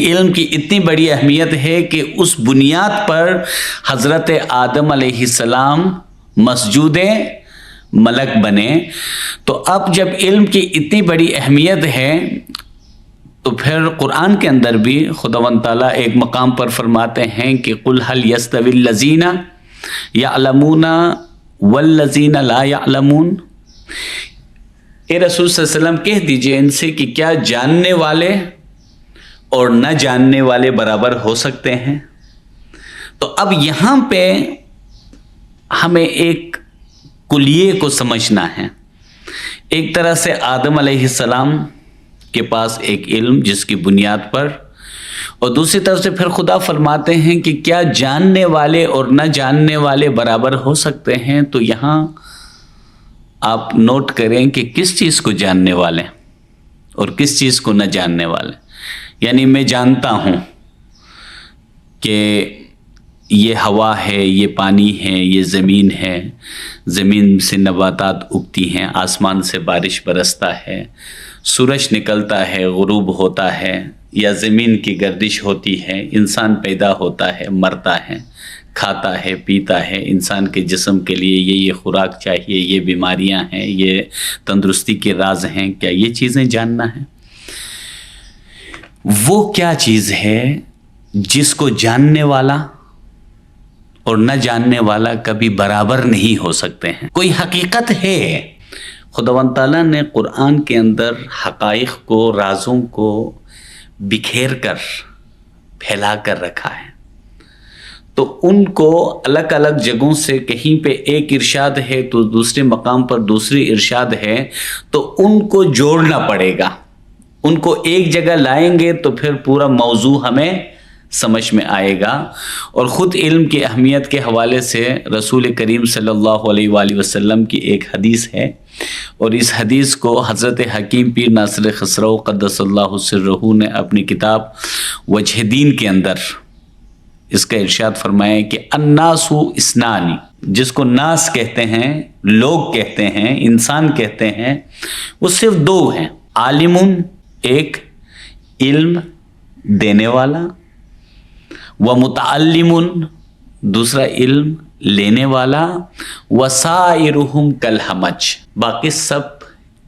علم کی اتنی بڑی اہمیت ہے کہ اس بنیاد پر حضرت آدم علیہ السلام مسجود ملک بنے۔ تو اب جب علم کی اتنی بڑی اہمیت ہے تو پھر قرآن کے اندر بھی خداوند تعالیٰ ایک مقام پر فرماتے ہیں کہ قُلْ هَلْ يَسْتَوِي الَّذِينَ يَعْلَمُونَ وَالَّذِينَ لَا يَعْلَمُونَ۔ اے رسول صلی اللہ علیہ وسلم کہہ دیجئے ان سے کہ کیا جاننے والے اور نہ جاننے والے برابر ہو سکتے ہیں؟ تو اب یہاں پہ ہمیں ایک کلیے کو سمجھنا ہے۔ ایک طرح سے آدم علیہ السلام کے پاس ایک علم جس کی بنیاد پر، اور دوسری طرف سے پھر خدا فرماتے ہیں کہ کیا جاننے والے اور نہ جاننے والے برابر ہو سکتے ہیں؟ تو یہاں آپ نوٹ کریں کہ کس چیز کو جاننے والے اور کس چیز کو نہ جاننے والے۔ یعنی میں جانتا ہوں کہ یہ ہوا ہے، یہ پانی ہے، یہ زمین ہے، زمین سے نباتات اگتی ہیں، آسمان سے بارش برستا ہے، سورج نکلتا ہے، غروب ہوتا ہے، یا زمین کی گردش ہوتی ہے، انسان پیدا ہوتا ہے، مرتا ہے، کھاتا ہے، پیتا ہے، انسان کے جسم کے لیے یہ خوراک چاہیے، یہ بیماریاں ہیں، یہ تندرستی کے راز ہیں۔ کیا یہ چیزیں جاننا ہے؟ وہ کیا چیز ہے جس کو جاننے والا اور نہ جاننے والا کبھی برابر نہیں ہو سکتے ہیں؟ کوئی حقیقت ہے۔ خداوند تعالیٰ نے قرآن کے اندر حقائق کو، رازوں کو بکھیر کر پھیلا کر رکھا ہے، تو ان کو الگ الگ جگہوں سے کہیں پہ ایک ارشاد ہے تو دوسرے مقام پر دوسری ارشاد ہے، تو ان کو جوڑنا پڑے گا۔ ان کو ایک جگہ لائیں گے تو پھر پورا موضوع ہمیں سمجھ میں آئے گا۔ اور خود علم کی اہمیت کے حوالے سے رسول کریم صلی اللہ علیہ وآلہ وسلم کی ایک حدیث ہے، اور اس حدیث کو حضرت حکیم پیر ناصر خسرو قدس اللہ سرہ نے اپنی کتاب وجہ دین کے اندر اس کا ارشاد فرمایا کہ الناس اثنان، جس کو ناس کہتے ہیں، لوگ کہتے ہیں، انسان کہتے ہیں، وہ صرف دو ہیں۔ عالم، ایک علم دینے والا، ومتعلم، دوسرا علم لینے والا، وسائرہم کالحمج، باقی سب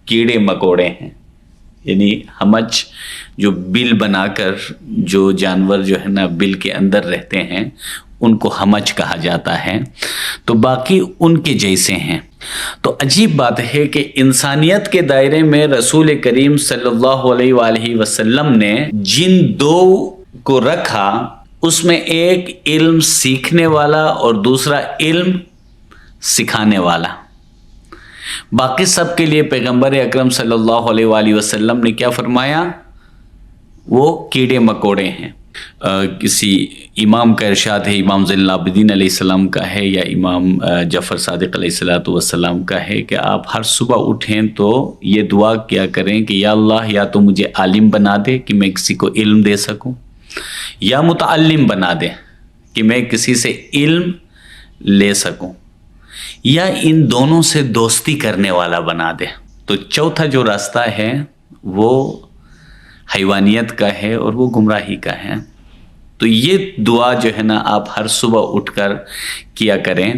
کیڑے مکوڑے ہیں۔ یعنی حمج جو بل بنا کر جو جانور جو ہے نا بل کے اندر رہتے ہیں ان کو حمج کہا جاتا ہے، تو باقی ان کے جیسے ہیں۔ تو عجیب بات ہے کہ انسانیت کے دائرے میں رسول کریم صلی اللہ علیہ وآلہ وسلم نے جن دو کو رکھا، اس میں ایک علم سیکھنے والا اور دوسرا علم سکھانے والا۔ باقی سب کے لیے پیغمبر اکرم صلی اللہ علیہ وآلہ وسلم نے کیا فرمایا؟ وہ کیڑے مکوڑے ہیں۔ کسی امام کا ارشاد ہے، امام زین العابدین علیہ السلام کا ہے یا امام جعفر صادق علیہ السلام کا ہے، کہ آپ ہر صبح اٹھیں تو یہ دعا کیا کریں کہ یا اللہ، یا تو مجھے عالم بنا دے کہ میں کسی کو علم دے سکوں، یا متعلم بنا دے کہ میں کسی سے علم لے سکوں، یا ان دونوں سے دوستی کرنے والا بنا دے۔ تو چوتھا جو راستہ ہے وہ حیوانیت کا ہے اور وہ گمراہی کا ہے۔ تو یہ دعا جو ہے نا آپ ہر صبح اٹھ کر کیا کریں۔